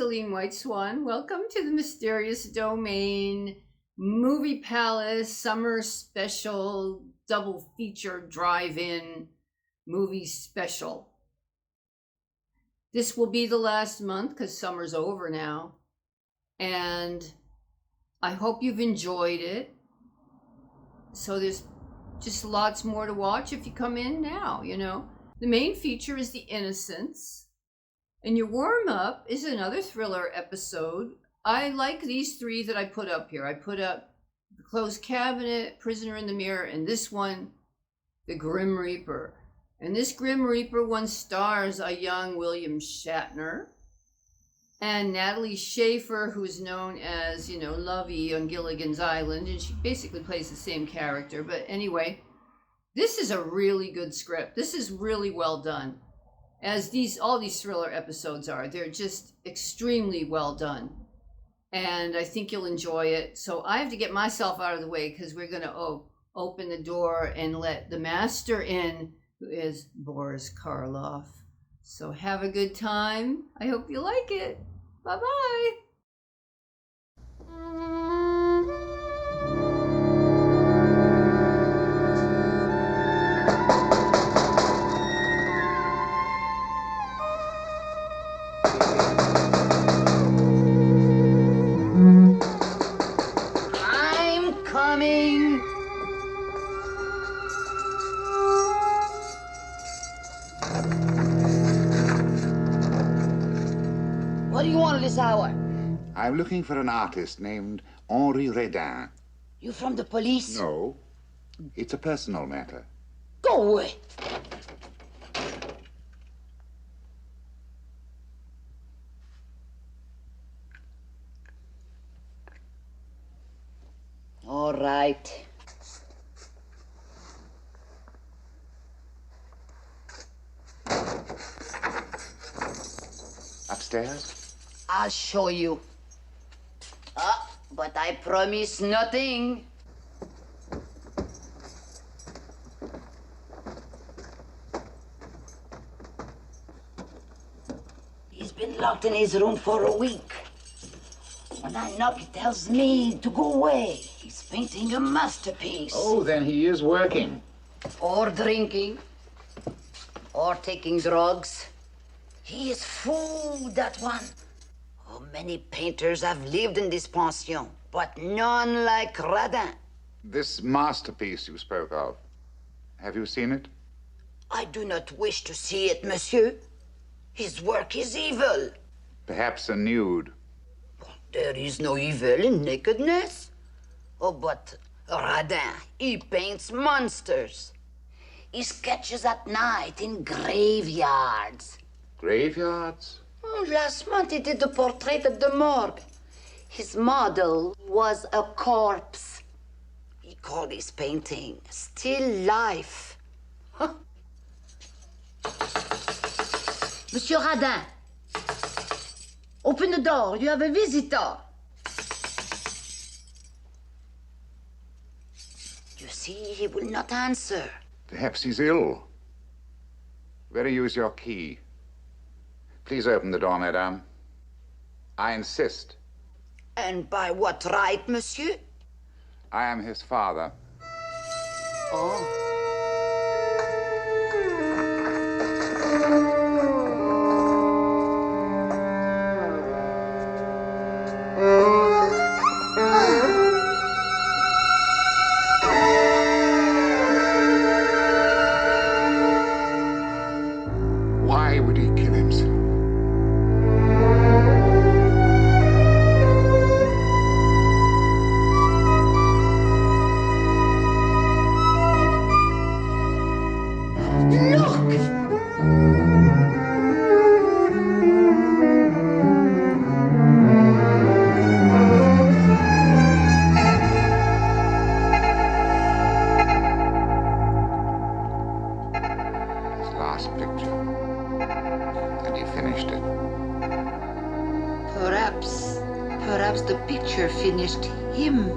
Celine White Swan. Welcome to the Mysterious Domain Movie Palace Summer Special Double Feature Drive-In Movie Special. This will be the last month because summer's over now. And I hope you've enjoyed it. So there's just lots more to watch if you come in now, you know. The main feature is The Innocents. And your warm-up is another thriller episode. I like these three that I put up here. I put up The Closed Cabinet, Prisoner in the Mirror, and this one, The Grim Reaper. And this Grim Reaper one stars a young William Shatner and Natalie Schafer, who is known as, Lovey on Gilligan's Island, and she basically plays the same character. But anyway, this is a really good script. This is really well done. As all these thriller episodes are. They're just extremely well done. And I think you'll enjoy it. So I have to get myself out of the way because we're going to open the door and let the master in, who is Boris Karloff. So have a good time. I hope you like it. Bye-bye. What do you want at this hour? I'm looking for an artist named Henri Radin. You from the police? No, it's a personal matter. Go away. All right. Upstairs? I'll show you. But I promise nothing. He's been locked in his room for a week. When I knock, he tells me to go away. He's painting a masterpiece. Oh, then he is working. Or drinking. Or taking drugs. He is fool, that one. Oh, many painters have lived in this pension, but none like Radin. This masterpiece you spoke of, have you seen it? I do not wish to see it, monsieur. His work is evil. Perhaps a nude. There is no evil in nakedness. Oh, but Radin, he paints monsters. He sketches at night in graveyards. Graveyards? Oh, last month he did the portrait at the morgue. His model was a corpse. He called his painting Still Life. Huh. Monsieur Radin, open the door. You have a visitor. You see, he will not answer. Perhaps he's ill. Better use your key. Please open the door, madame. I insist. And by what right, monsieur? I am his father. Oh. Why would he kill himself? Perhaps the picture finished him.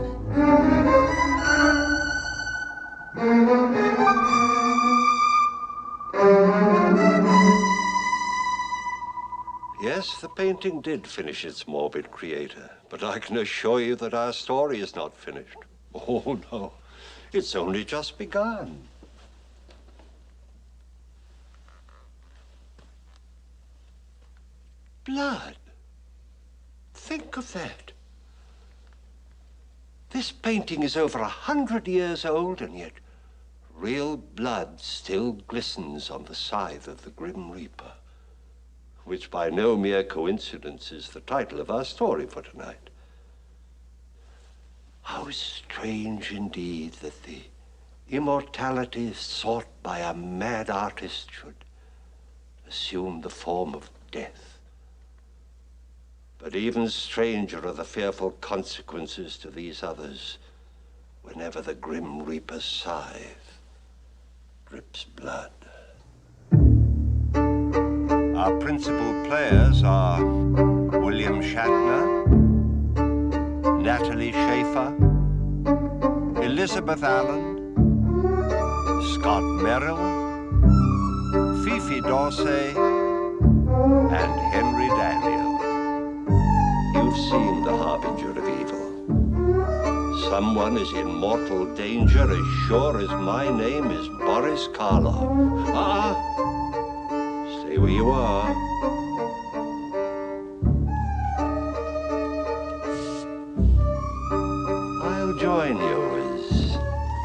Yes, the painting did finish its morbid creator, but I can assure you that our story is not finished. Oh, no. It's only just begun. Blood. Think of that. This painting is over 100 years old, and yet real blood still glistens on the scythe of the Grim Reaper, which by no mere coincidence is the title of our story for tonight. How strange indeed that the immortality sought by a mad artist should assume the form of death. But even stranger are the fearful consequences to these others whenever the Grim Reaper's scythe drips blood. Our principal players are William Shatner, Natalie Schafer, Elizabeth Allen, Scott Merrill, Fifi Dorsey, and Henry Daniell. You've seen the harbinger of evil. Someone is in mortal danger as sure as my name is Boris Karloff. Stay where you are. I'll join you as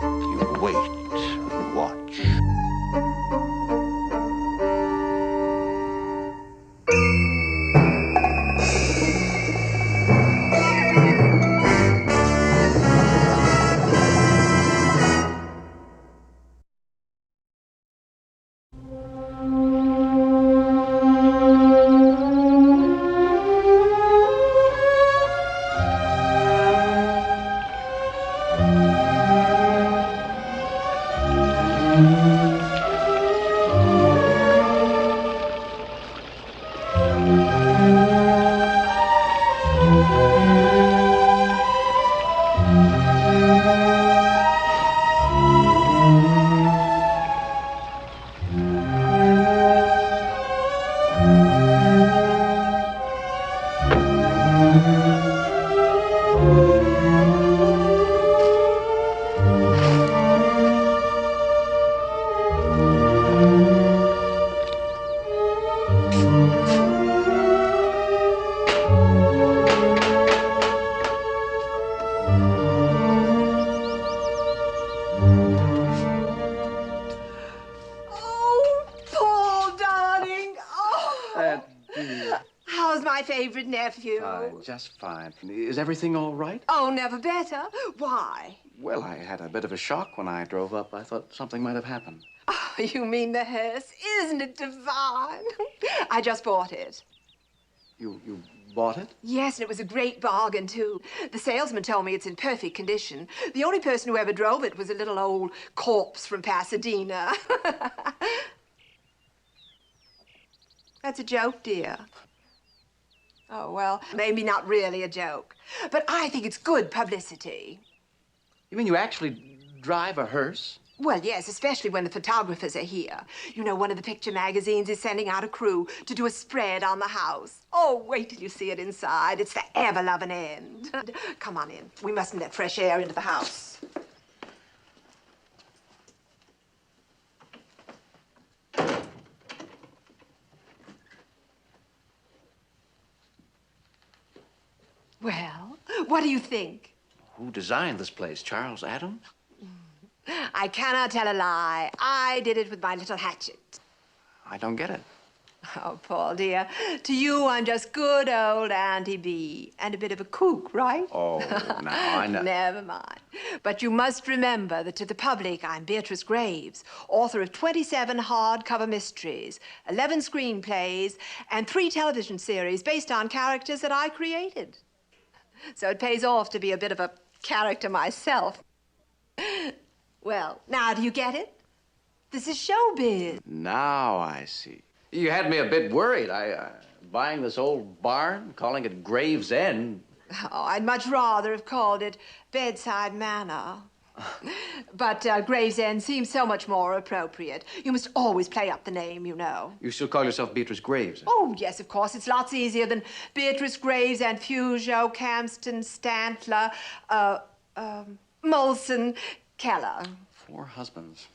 you wait and watch. Nephew. Fine, just fine. Is everything all right? Oh, never better. Why? Well, I had a bit of a shock when I drove up. I thought something might have happened. Oh, you mean the hearse? Isn't it divine? I just bought it. You bought it? Yes, and it was a great bargain, too. The salesman told me it's in perfect condition. The only person who ever drove it was a little old corpse from Pasadena. That's a joke, dear. Oh, well, maybe not really a joke. But I think it's good publicity. You mean you actually drive a hearse? Well, yes, especially when the photographers are here. You know, one of the picture magazines is sending out a crew to do a spread on the house. Oh, wait till you see it inside. It's the ever-loving end. Come on in. We mustn't let fresh air into the house. Well, what do you think? Who designed this place? Charles Adams? I cannot tell a lie. I did it with my little hatchet. I don't get it. Oh, Paul, dear. To you, I'm just good old Auntie B. And a bit of a kook, right? Oh, now I know. Never mind. But you must remember that to the public, I'm Beatrice Graves, author of 27 hardcover mysteries, 11 screenplays, and 3 television series based on characters that I created. So it pays off to be a bit of a character myself. Well, now do you get it? This is showbiz. Now I see. You had me a bit worried. Buying this old barn, calling it Graves End. Oh, I'd much rather have called it Bedside Manor. But Gravesend seems so much more appropriate. You must always play up the name, you know. You still call yourself Beatrice Graves? Oh, yes, of course. It's lots easier than Beatrice Graves and Fujo, Camston, Stantler, Molson, Keller. 4 husbands.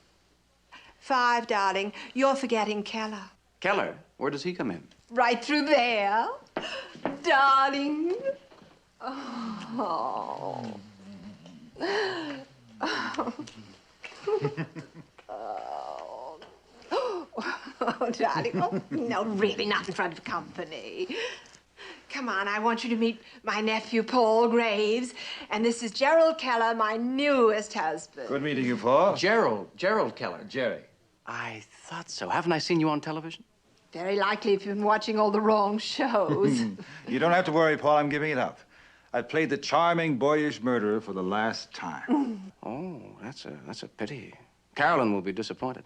5, darling. You're forgetting Keller. Keller? Where does he come in? Right through there. Darling. Oh. Oh, darling. Oh, no, really, not in front of company. Come on, I want you to meet my nephew, Paul Graves. And this is Gerald Keller, my newest husband. Good meeting you, Paul. Gerald Keller. Jerry. I thought so. Haven't I seen you on television? Very likely if you've been watching all the wrong shows. You don't have to worry, Paul. I'm giving it up. I played the charming, boyish murderer for the last time. Oh, that's a pity. Carolyn will be disappointed.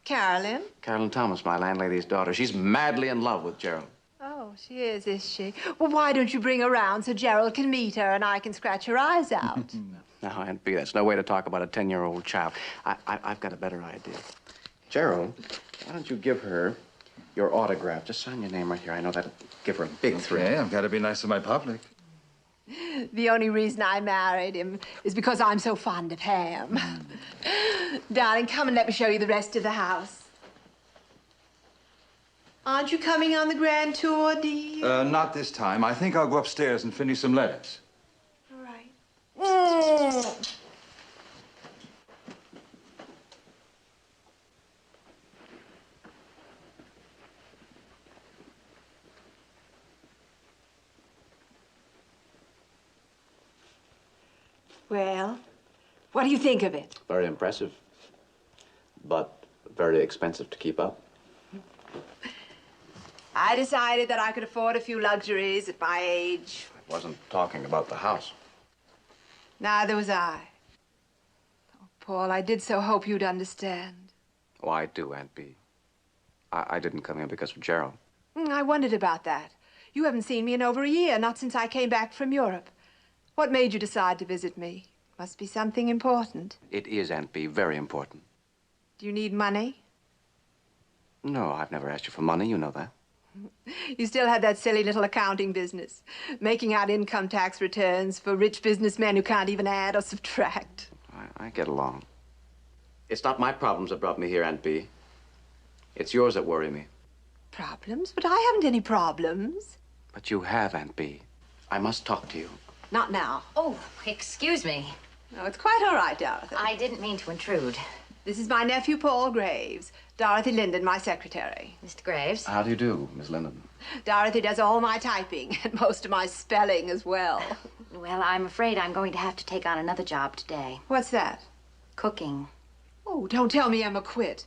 Carolyn? Carolyn Thomas, my landlady's daughter. She's madly in love with Gerald. Oh, she is she? Well, why don't you bring her around so Gerald can meet her and I can scratch her eyes out? No, Aunt B, that's no way to talk about a 10-year-old child. I've got a better idea. Gerald, why don't you give her your autograph? Just sign your name right here. I know that'll give her a big thrill. Okay, I've got to be nice to my public. The only reason I married him is because I'm so fond of ham. Darling, come and let me show you the rest of the house. Aren't you coming on the grand tour, dear? Not this time. I think I'll go upstairs and finish some letters. All right. Well, what do you think of it? Very impressive, but very expensive to keep up. I decided that I could afford a few luxuries at my age. I wasn't talking about the house. Neither was I. Oh, Paul, I did so hope you'd understand. Oh, I do, Aunt B. I didn't come here because of Gerald. I wondered about that. You haven't seen me in over a year, not since I came back from Europe. What made you decide to visit me? Must be something important. It is, Aunt B, very important. Do you need money? No, I've never asked you for money. You know that. You still have that silly little accounting business, making out income tax returns for rich businessmen who can't even add or subtract. I get along. It's not my problems that brought me here, Aunt B. It's yours that worry me. Problems? But I haven't any problems. But you have, Aunt B. I must talk to you. Not now. Oh, excuse me. No, it's quite all right, Dorothy. I didn't mean to intrude. This is my nephew, Paul Graves. Dorothy Lyndon, my secretary. Mr. Graves? How do you do, Miss Lyndon? Dorothy does all my typing and most of my spelling as well. Well, I'm afraid I'm going to have to take on another job today. What's that? Cooking. Oh, don't tell me Emma quit.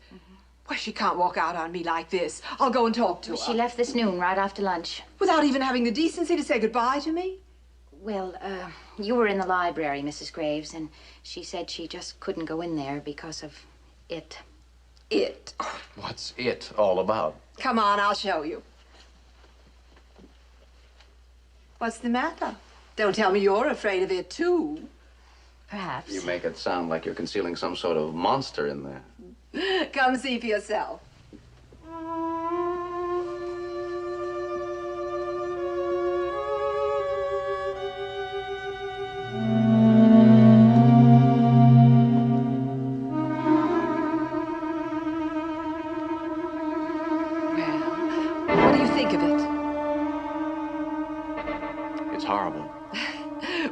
Why, she can't walk out on me like this. I'll go and talk to her. She left this noon right after lunch. Without even having the decency to say goodbye to me? Well, you were in the library, Mrs. Graves, and she said she just couldn't go in there because of it. It? What's it all about? Come on, I'll show you. What's the matter? Don't tell me you're afraid of it, too. Perhaps. You make it sound like you're concealing some sort of monster in there. Come see for yourself.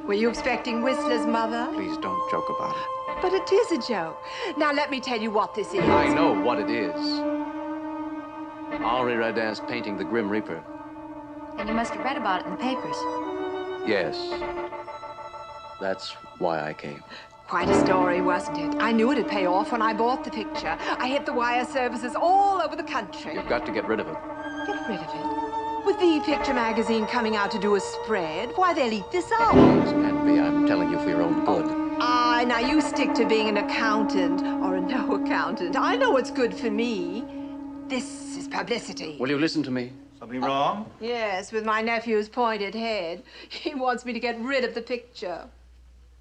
Were you expecting Whistler's mother? Please don't joke about it. But it is a joke. Now, let me tell you what this is. I know what it is. Henri Radin's painting The Grim Reaper. And you must have read about it in the papers. Yes. That's why I came. Quite a story, wasn't it? I knew it'd pay off when I bought the picture. I hit the wire services all over the country. You've got to get rid of it. Get rid of it? With the picture magazine coming out to do a spread, why, they'll eat this up. Please, Aunt B, I'm telling you for your own good. Now you stick to being an accountant or a no accountant. I know what's good for me. This is publicity. Will you listen to me? Something wrong? Yes, with my nephew's pointed head. He wants me to get rid of the picture.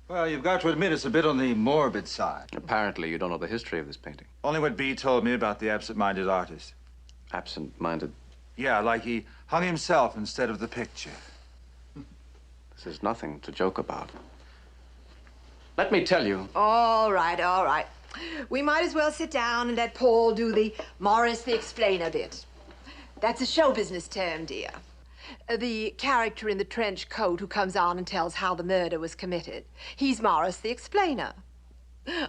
Well, you've got to admit it's a bit on the morbid side. Apparently, you don't know the history of this painting. Only what B told me about the absent-minded artist. Absent-minded? Yeah, like he hung himself instead of the picture. This is nothing to joke about. Let me tell you. All right, all right. We might as well sit down and let Paul do the Morris the Explainer bit. That's a show business term, dear. The character in the trench coat who comes on and tells how the murder was committed. He's Morris the Explainer.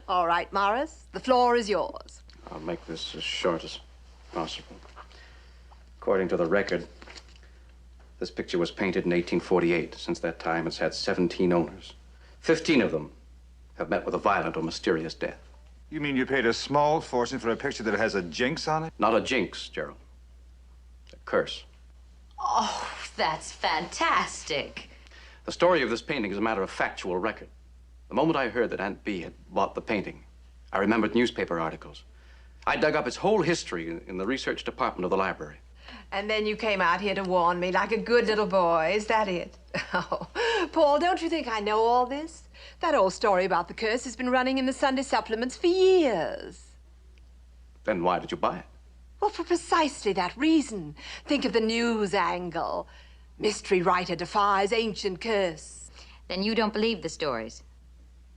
All right, Morris, the floor is yours. I'll make this as short as possible. According to the record, this picture was painted in 1848. Since that time, it's had 17 owners. 15 of them have met with a violent or mysterious death. You mean you paid a small fortune for a picture that has a jinx on it? Not a jinx, Gerald. A curse. Oh, that's fantastic. The story of this painting is a matter of factual record. The moment I heard that Aunt B had bought the painting, I remembered newspaper articles. I dug up its whole history in the research department of the library. And then you came out here to warn me like a good little boy. Is that it? Oh, Paul, don't you think I know all this? That old story about the curse has been running in the Sunday supplements for years. Then why did you buy it? Well, for precisely that reason. Think of the news angle. Mystery writer defies ancient curse. Then you don't believe the stories?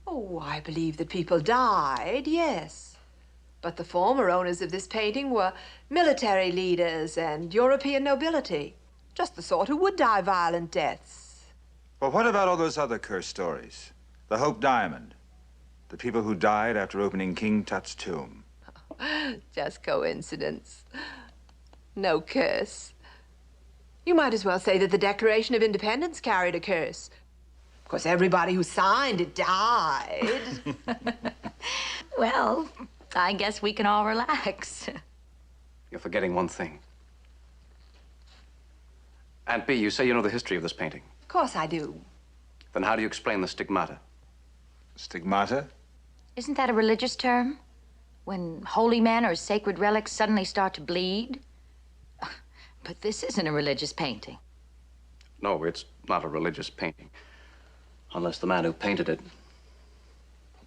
Oh, I believe that people died, yes. But the former owners of this painting were military leaders and European nobility. Just the sort who would die violent deaths. Well, what about all those other curse stories? The Hope Diamond. The people who died after opening King Tut's tomb. Just coincidence. No curse. You might as well say that the Declaration of Independence carried a curse. Of course, everybody who signed it died. Well, I guess we can all relax. You're forgetting one thing. Aunt B, you say you know the history of this painting. Of course I do. Then how do you explain the stigmata? Stigmata? Isn't that a religious term? When holy men or sacred relics suddenly start to bleed? But this isn't a religious painting. No, it's not a religious painting. Unless the man who painted it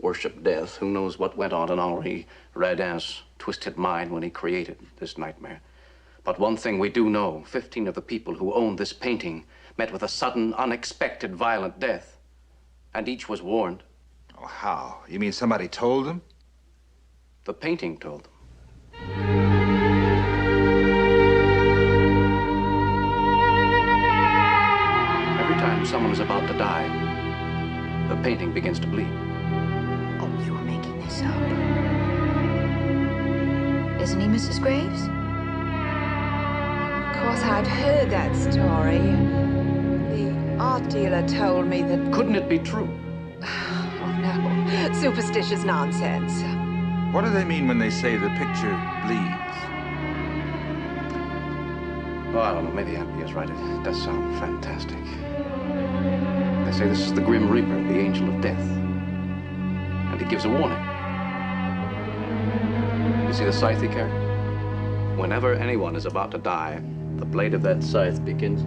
worshiped death. Who knows what went on in Henri Radin's twisted mind when he created this nightmare. But one thing we do know, 15 of the people who owned this painting met with a sudden, unexpected, violent death. And each was warned. Oh, how? You mean somebody told them? The painting told them. Every time someone is about to die, the painting begins to bleed. Oh, you are making this up. Isn't he, Mrs. Graves? Of course, I've heard that story. The art dealer told me that... Couldn't it be true? Oh, no. Superstitious nonsense. What do they mean when they say the picture bleeds? Oh, I don't know. Maybe Aunt B is right. It does sound fantastic. They say this is the Grim Reaper, the angel of death. And he gives a warning. You see the scythe he carried? Whenever anyone is about to die, the blade of that scythe begins...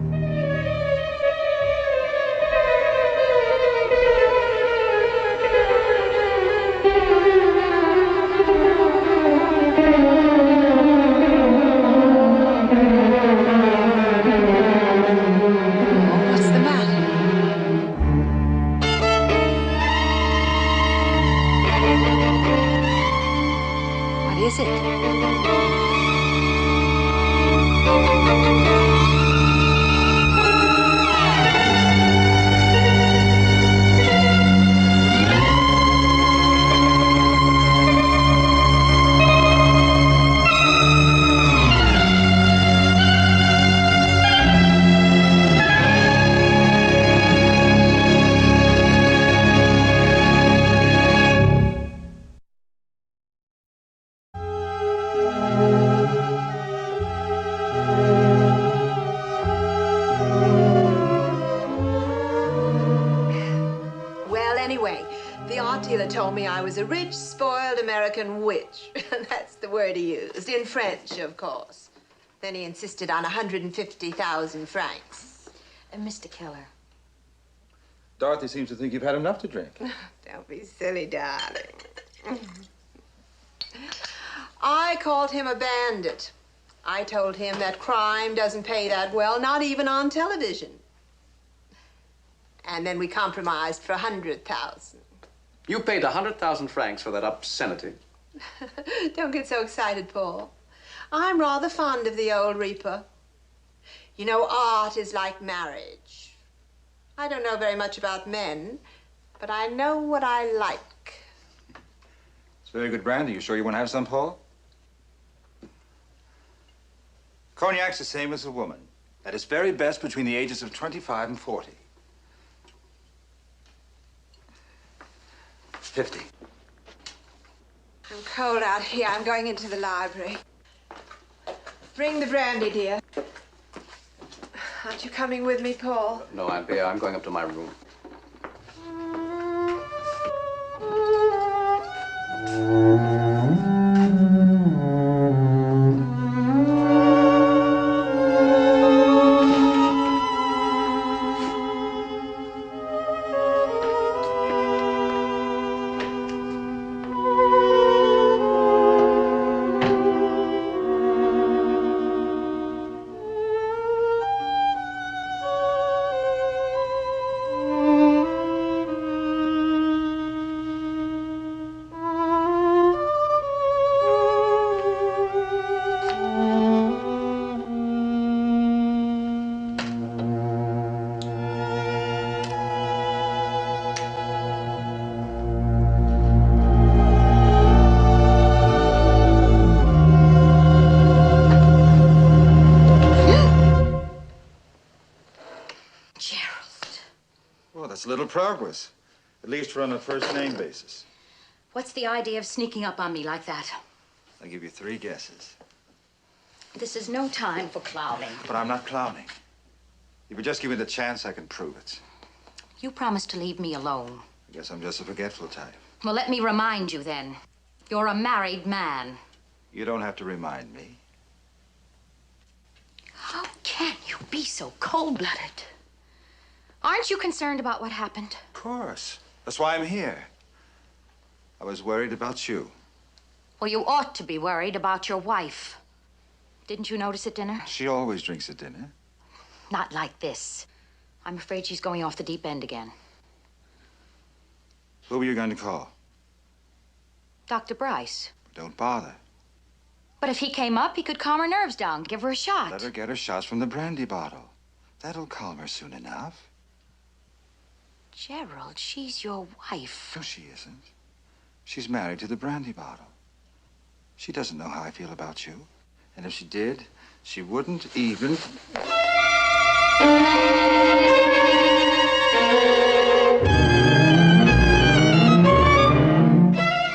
I was a rich, spoiled American witch. That's the word he used, in French, of course. Then he insisted on 150,000 francs. Mr. Keller, Dorothy seems to think you've had enough to drink. Don't be silly, darling. I called him a bandit. I told him that crime doesn't pay that well, not even on television. And then we compromised for 100,000. You paid 100,000 francs for that obscenity. Don't get so excited, Paul. I'm rather fond of the old Reaper. You know, art is like marriage. I don't know very much about men, but I know what I like. It's very good brandy. You sure you want to have some, Paul? Cognac's the same as a woman. At its very best between the ages of 25 and 40. 50. I'm cold out here. I'm going into the library. Bring the brandy, dear. Aren't you coming with me, Paul? No, Aunt Pierre, I'm going up to my room. Little progress. At least we're on a first-name basis. What's the idea of sneaking up on me like that? I'll give you 3 guesses. This is no time for clowning. But I'm not clowning. If you just give me the chance, I can prove it. You promised to leave me alone. I guess I'm just a forgetful type. Well, let me remind you then. You're a married man. You don't have to remind me. How can you be so cold-blooded? Aren't you concerned about what happened? Of course. That's why I'm here. I was worried about you. Well, you ought to be worried about your wife. Didn't you notice at dinner? She always drinks at dinner. Not like this. I'm afraid she's going off the deep end again. Who were you going to call? Dr. Bryce. Don't bother. But if he came up, he could calm her nerves down, give her a shot. Let her get her shots from the brandy bottle. That'll calm her soon enough. Gerald, she's your wife. No, she isn't. She's married to the brandy bottle. She doesn't know how I feel about you. And if she did, she wouldn't even...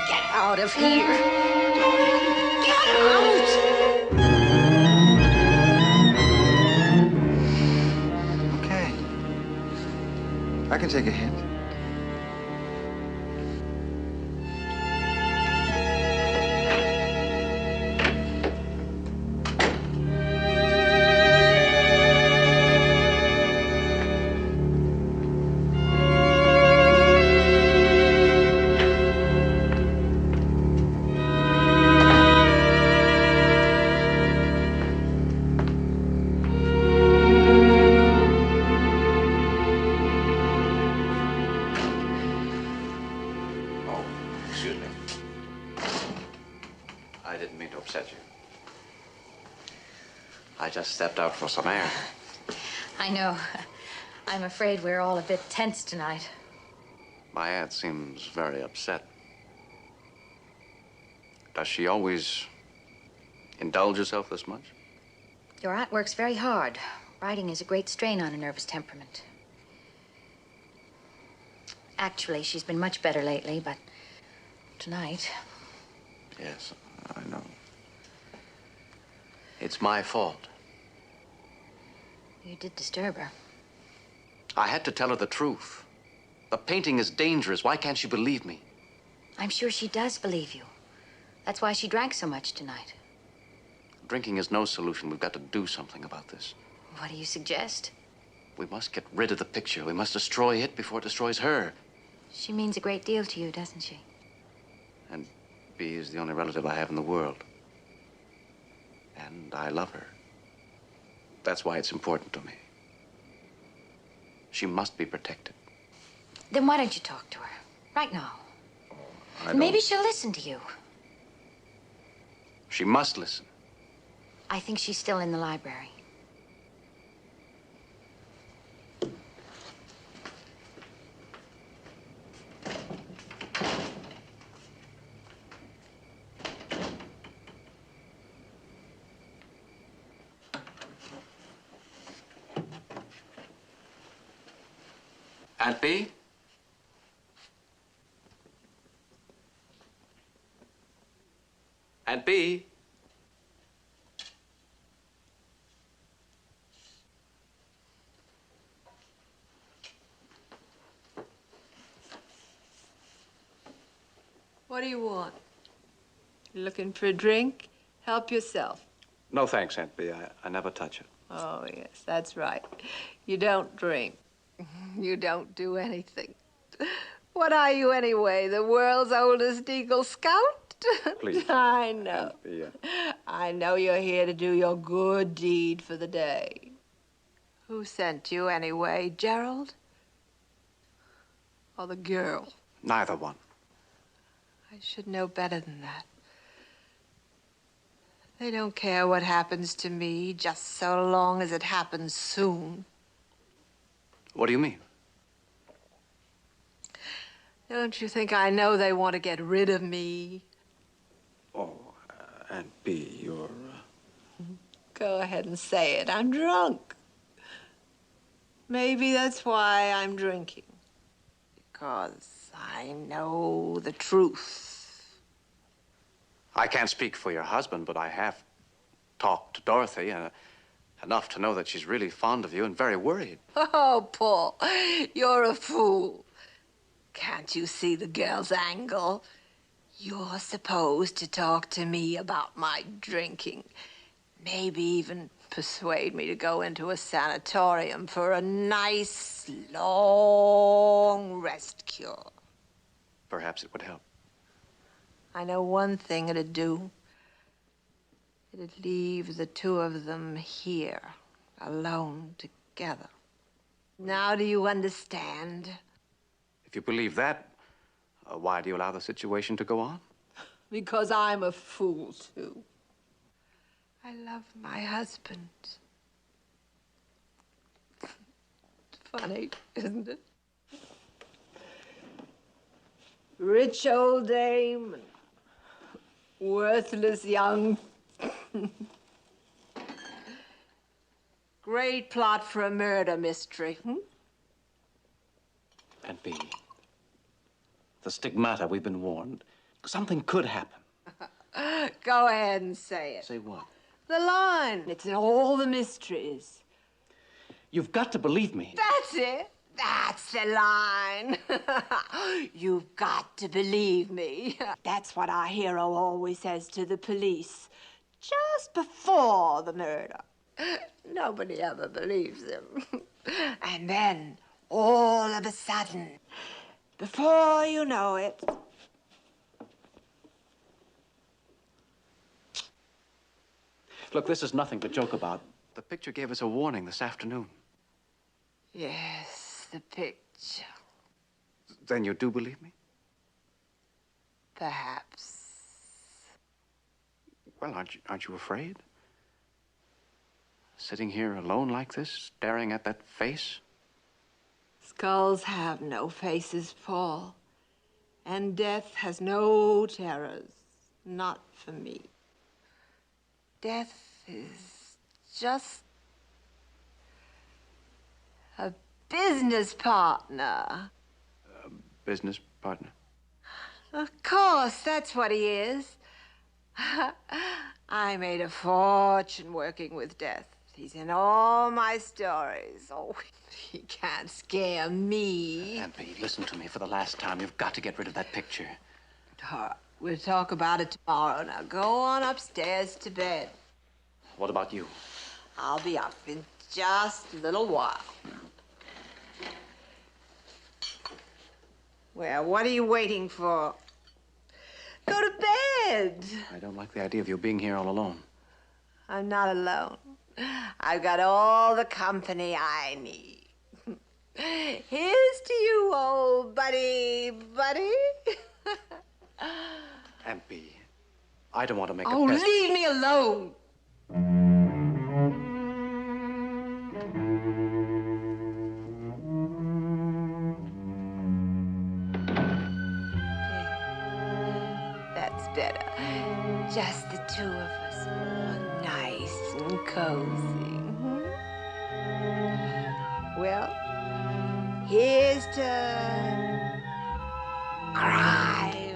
Get out of here. Get out! Okay. I can take a hint. Stepped out for some air. I know. I'm afraid we're all a bit tense tonight. My aunt seems very upset. Does she always indulge herself this much? Your aunt works very hard. Writing is a great strain on a nervous temperament. Actually, she's been much better lately, but tonight... Yes, I know. It's my fault. You did disturb her. I had to tell her the truth. The painting is dangerous. Why can't she believe me? I'm sure she does believe you. That's why she drank so much tonight. Drinking is no solution. We've got to do something about this. What do you suggest? We must get rid of the picture. We must destroy it before it destroys her. She means a great deal to you, doesn't she? And Bea is the only relative I have in the world. And I love her. That's why it's important to me. She must be protected. Then why don't you talk to her? Right now. Maybe she'll listen to you. She must listen. I think she's still in the library. Aunt Bea? Aunt Bea? What do you want? Looking for a drink? Help yourself. No, thanks, Aunt Bea. I never touch it. Oh, yes, that's right. You don't drink. You don't do anything. What are you anyway, the world's oldest Eagle Scout? Please. I know. Aunt Bea. I know you're here to do your good deed for the day. Who sent you anyway, Gerald? Or the girl? Neither one. I should know better than that. They don't care what happens to me, just so long as it happens soon. What do you mean? Don't you think I know they want to get rid of me? Oh, Aunt Bea, you're... Go ahead and say it. I'm drunk. Maybe that's why I'm drinking. Because I know the truth. I can't speak for your husband, but I have talked to Dorothy, enough to know that she's really fond of you and very worried. Oh, Paul, you're a fool. Can't you see the girl's angle? You're supposed to talk to me about my drinking. Maybe even persuade me to go into a sanatorium for a nice, long rest cure. Perhaps it would help. I know one thing it'd do. It'd leave the two of them here, alone together. Now do you understand? If you believe that, why do you allow the situation to go on? Because I'm a fool, too. I love my husband. Funny, isn't it? Rich old dame, worthless young. Great plot for a murder mystery, Aunt Bea, the stigmata, we've been warned. Something could happen. Go ahead and say it. Say what? The line. It's in all the mysteries. You've got to believe me. That's it. That's the line. You've got to believe me. That's what our hero always says to the police just before the murder. Nobody ever believes him. And then, all of a sudden, before you know it... Look, this is nothing to joke about. The picture gave us a warning this afternoon. Yes, the picture. Then you do believe me? Perhaps. Well, aren't you afraid? Sitting here alone like this, staring at that face? Skulls have no faces, Paul. And death has no terrors. Not for me. Death is just a business partner. A business partner? Of course, that's what he is. I made a fortune working with death. He's in all my stories. Oh, he can't scare me. Aunt Bea, listen to me for the last time. You've got to get rid of that picture. All right, we'll talk about it tomorrow. Now go on upstairs to bed. What about you? I'll be up in just a little while. Well, what are you waiting for? Go to bed. I don't like the idea of you being here all alone. I'm not alone. I've got all the company I need. Here's to you, old buddy. Aunt Bee, I don't want to make Oh, leave me alone. That's better. Just the two of us. Oh, nice and cozy. Well, here's to crime.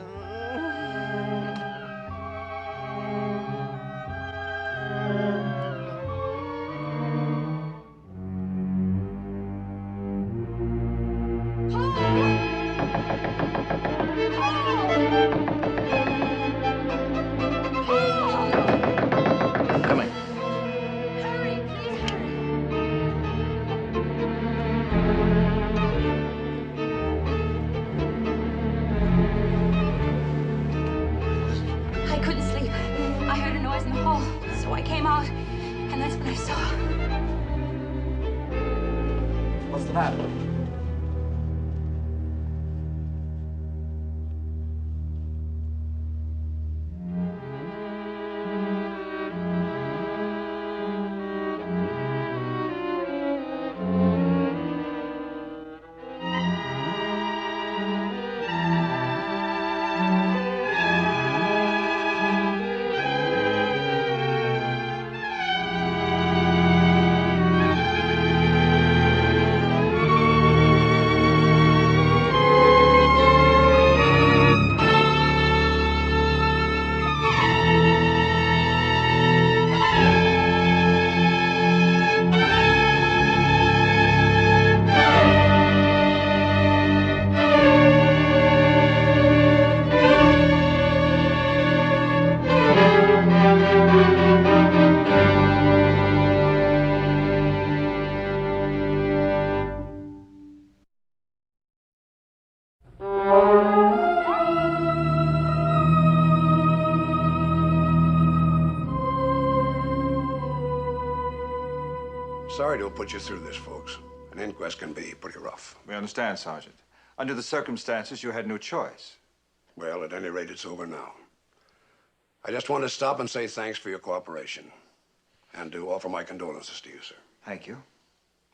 Sorry to have put you through this, folks. An inquest can be pretty rough. We understand, Sergeant. Under the circumstances, you had no choice. Well, at any rate, it's over now. I just want to stop and say thanks for your cooperation. And to offer my condolences to you, sir. Thank you.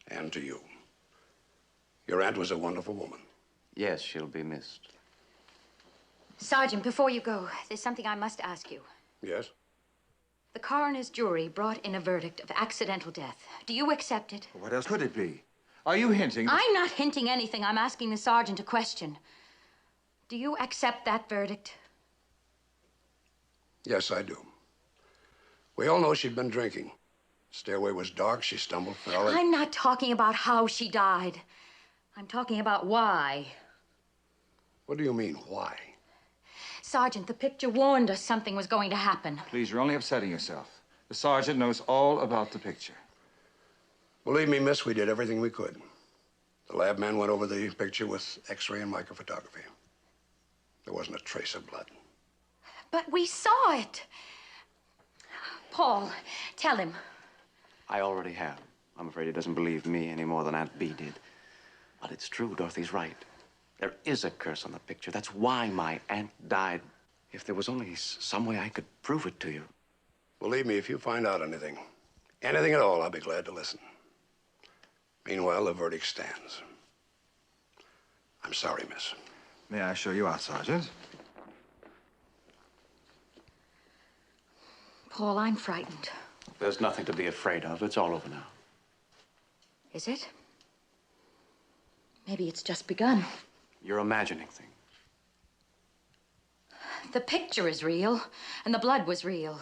And to you. Your aunt was a wonderful woman. Yes, she'll be missed. Sergeant, before you go, there's something I must ask you. Yes? The coroner's jury brought in a verdict of accidental death. Do you accept it? What else could it be? Are you hinting? I'm not hinting anything. I'm asking the sergeant a question. Do you accept that verdict? Yes, I do. We all know she'd been drinking. Stairway was dark. She stumbled, fell. I'm not talking about how she died. I'm talking about why. What do you mean, why? Sergeant, the picture warned us something was going to happen. Please, you're only upsetting yourself. The sergeant knows all about the picture. Believe me, miss, we did everything we could. The lab man went over the picture with X-ray and microphotography. There wasn't a trace of blood. But we saw it. Paul, tell him. I already have. I'm afraid he doesn't believe me any more than Aunt Bee did. But it's true, Dorothy's right. There is a curse on the picture. That's why my aunt died. If there was only some way I could prove it to you. Believe me, if you find out anything at all, I'll be glad to listen. Meanwhile, the verdict stands. I'm sorry, miss. May I show you out, Sergeant? Paul, I'm frightened. There's nothing to be afraid of. It's all over now. Is it? Maybe it's just begun. You're imagining things. The picture is real, and the blood was real.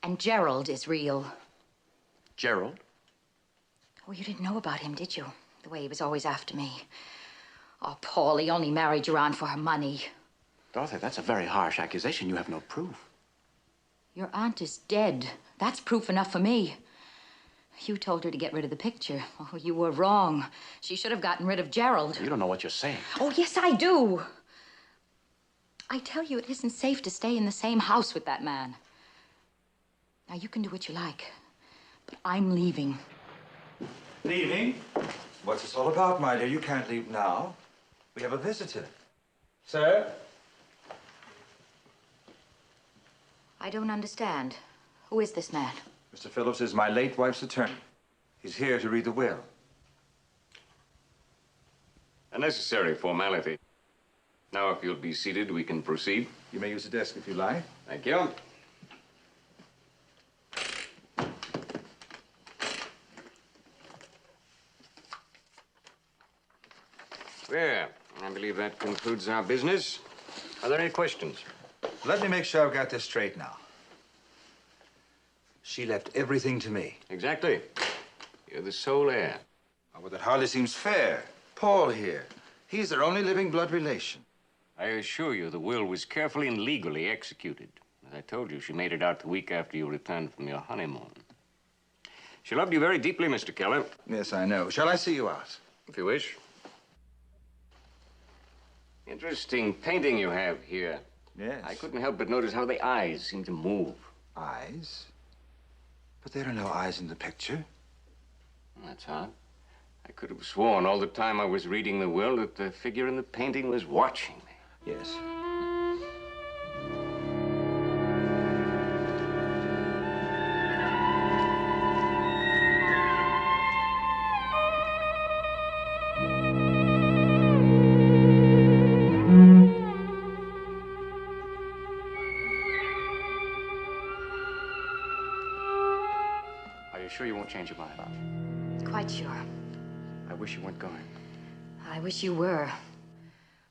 And Gerald is real. Gerald? Oh, you didn't know about him, did you? The way he was always after me. Oh, Paul, he only married your aunt for her money. Dorothy, that's a very harsh accusation. You have no proof. Your aunt is dead. That's proof enough for me. You told her to get rid of the picture. Oh, you were wrong. She should have gotten rid of Gerald. You don't know what you're saying. Oh, yes, I do. I tell you, it isn't safe to stay in the same house with that man. Now, you can do what you like, but I'm leaving. Leaving? What's this all about, my dear? You can't leave now. We have a visitor. Sir? I don't understand. Who is this man? Mr. Phillips is my late wife's attorney. He's here to read the will. A necessary formality. Now, if you'll be seated, we can proceed. You may use the desk if you like. Thank you. Well, I believe that concludes our business. Are there any questions? Let me make sure I've got this straight now. She left everything to me. Exactly. You're the sole heir. Oh, well, that hardly seems fair. Paul here. He's their only living blood relation. I assure you the will was carefully and legally executed. As I told you, she made it out the week after you returned from your honeymoon. She loved you very deeply, Mr. Keller. Yes, I know. Shall I see you out? If you wish. Interesting painting you have here. Yes. I couldn't help but notice how the eyes seem to move. Eyes? But there are no eyes in the picture. That's odd. I could have sworn all the time I was reading the will that the figure in the painting was watching me. Yes. Are you sure you won't change your mind? Quite sure. I wish you weren't going. I wish you were.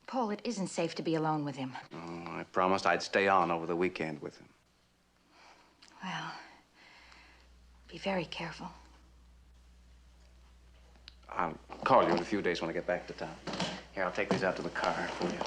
Paul, it isn't safe to be alone with him. Oh, I promised I'd stay on over the weekend with him. Well, be very careful. I'll call you in a few days when I get back to town. Here, I'll take these out to the car for you.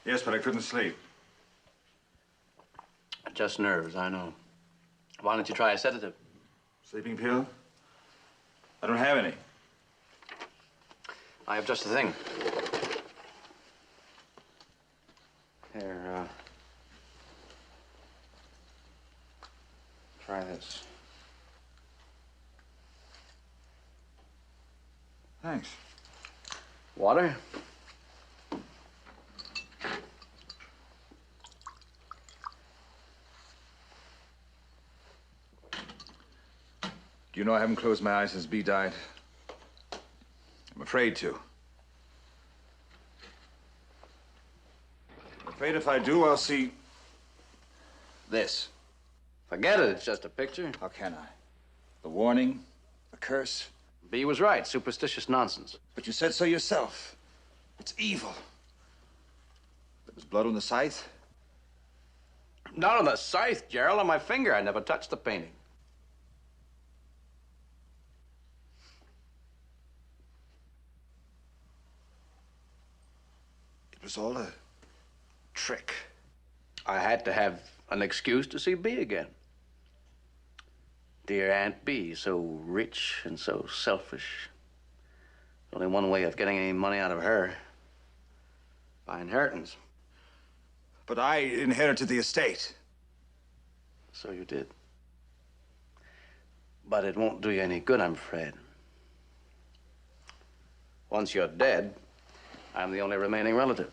Yes, but I couldn't sleep. Just nerves, I know. Why don't you try a sedative? Sleeping pill? I don't have any. I have just the thing. Here, try this. Thanks. Water? Do you know I haven't closed my eyes since Bea died? I'm afraid to. I'm afraid if I do, I'll see this. Forget it, it's just a picture. How can I? The warning, the curse. Bea was right, superstitious nonsense. But you said so yourself. It's evil. There was blood on the scythe. Not on the scythe, Gerald, on my finger. I never touched the painting. It was all a trick. I had to have an excuse to see Bea again. Dear Aunt Bea, so rich and so selfish. Only one way of getting any money out of her. By inheritance. But I inherited the estate. So you did. But it won't do you any good, I'm afraid. Once you're dead, I'm the only remaining relative.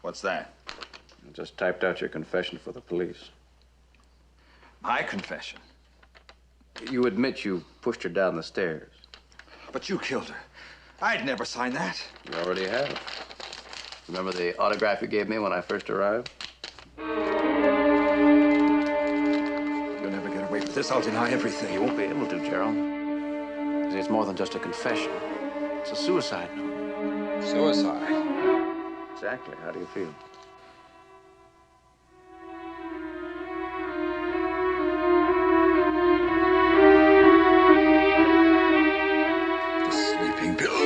What's that? I just typed out your confession for the police. My confession? You admit you pushed her down the stairs. But you killed her. I'd never sign that. You already have. Remember the autograph you gave me when I first arrived? You'll never get away with this. I'll deny everything. You won't be able to, Gerald. See, it's more than just a confession. It's a suicide note. Suicide? Exactly. How do you feel? The sleeping pill.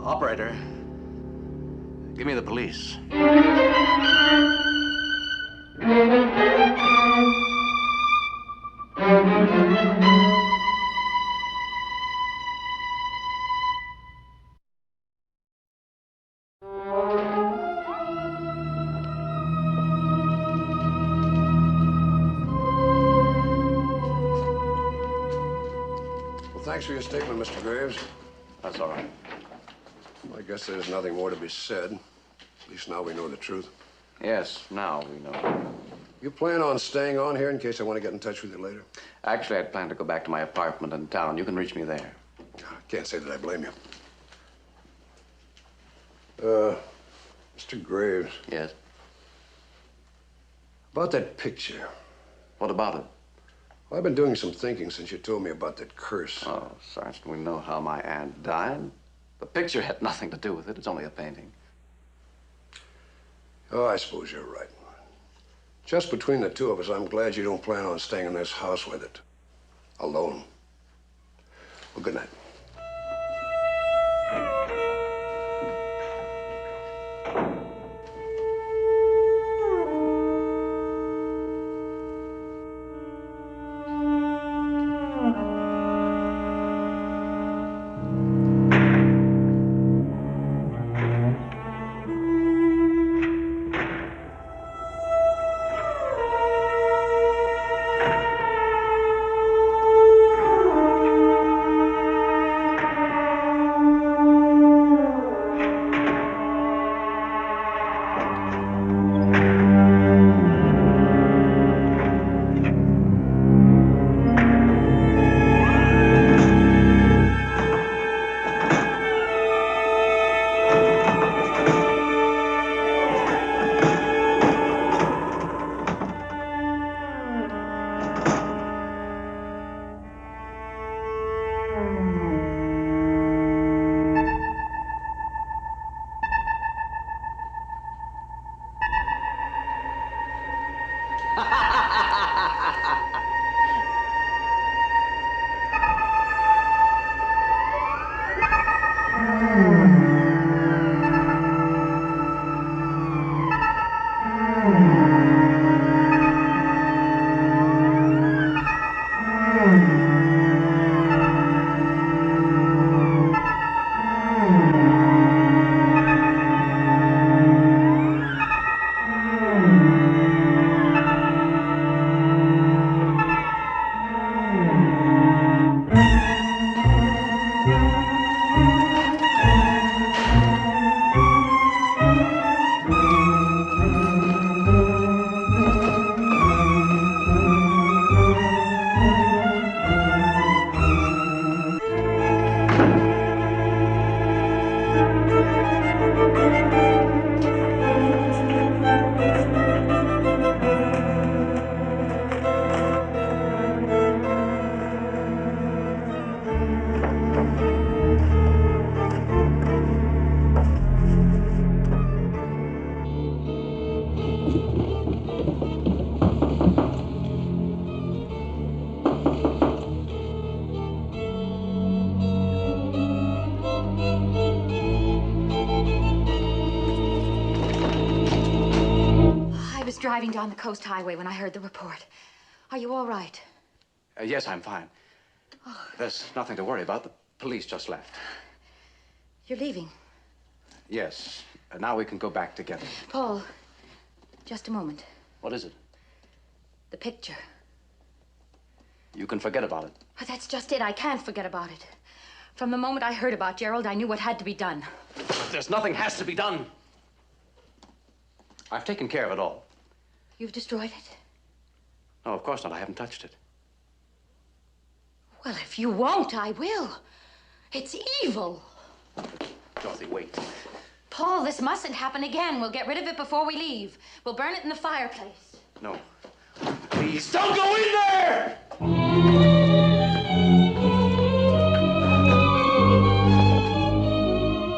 Operator, give me the police. Well, thanks for your statement, Mr. Graves. That's all right. Well, I guess there's nothing more to be said. At least now we know the truth. Yes, now we know. You plan on staying on here in case I want to get in touch with you later? Actually, I'd planned to go back to my apartment in town. You can reach me there. I can't say that I blame you. Mr. Graves. Yes? About that picture. What about it? Well, I've been doing some thinking since you told me about that curse. Oh, Sergeant, we know how my aunt died. The picture had nothing to do with it. It's only a painting. Oh, I suppose you're right. Just between the two of us, I'm glad you don't plan on staying in this house with it. Alone. Well, good night. driving down the coast highway when I heard the report. Are you all right? Yes, I'm fine. There's nothing to worry about. The police just left. You're leaving? Yes. Now we can go back together. Paul, just a moment. What is it? The picture. You can forget about it. But that's just it. I can't forget about it. From the moment I heard about Gerald, I knew what had to be done. There's nothing has to be done. I've taken care of it all. You've destroyed it? No, of course not. I haven't touched it. Well, if you won't, I will. It's evil. Dorothy, wait. Paul, this mustn't happen again. We'll get rid of it before we leave. We'll burn it in the fireplace. No. Please, don't go in there!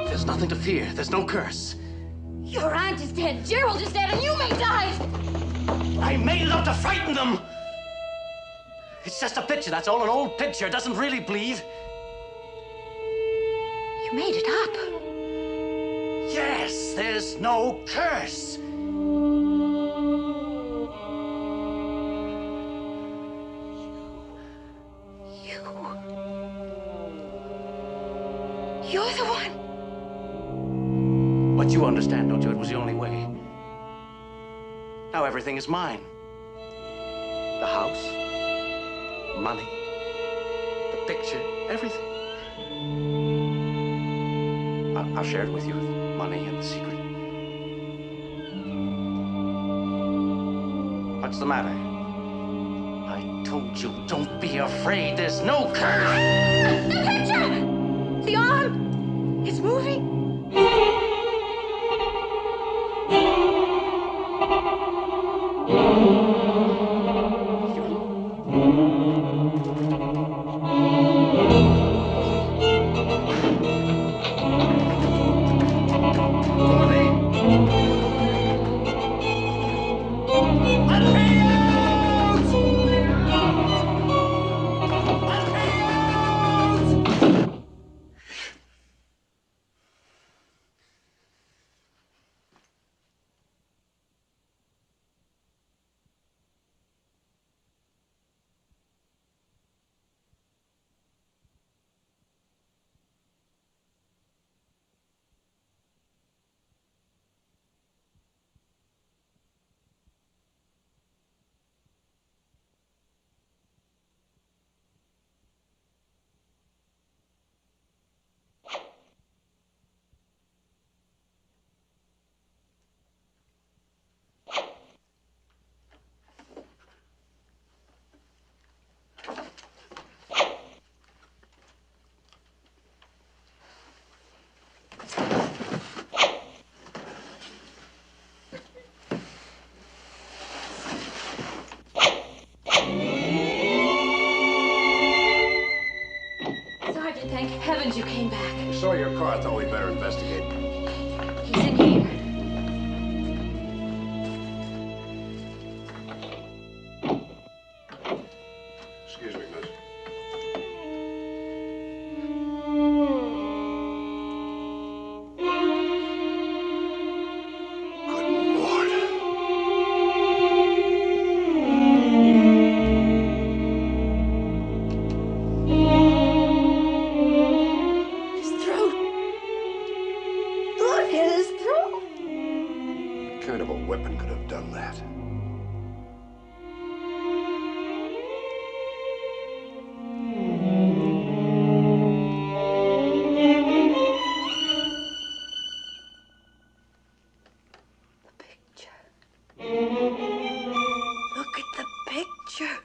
There's nothing to fear. There's no curse. Your aunt is dead, Gerald is dead, and you may die! I made it up to frighten them! It's just a picture, that's all. An old picture. It doesn't really bleed. You made it up. Yes, there's no curse. You're the one. But you understand, don't you? It was the only way. Now everything is mine. The house, money, the picture, everything. I'll share it with you, the money and the secret. What's the matter? I told you, don't be afraid. There's no curse. The picture! The arm! It's moving. Thank heavens you came back. We saw your car. I thought we'd better investigate. He's in here. Excuse me, miss. Good Lord. Weapon could have done that. Look at the picture.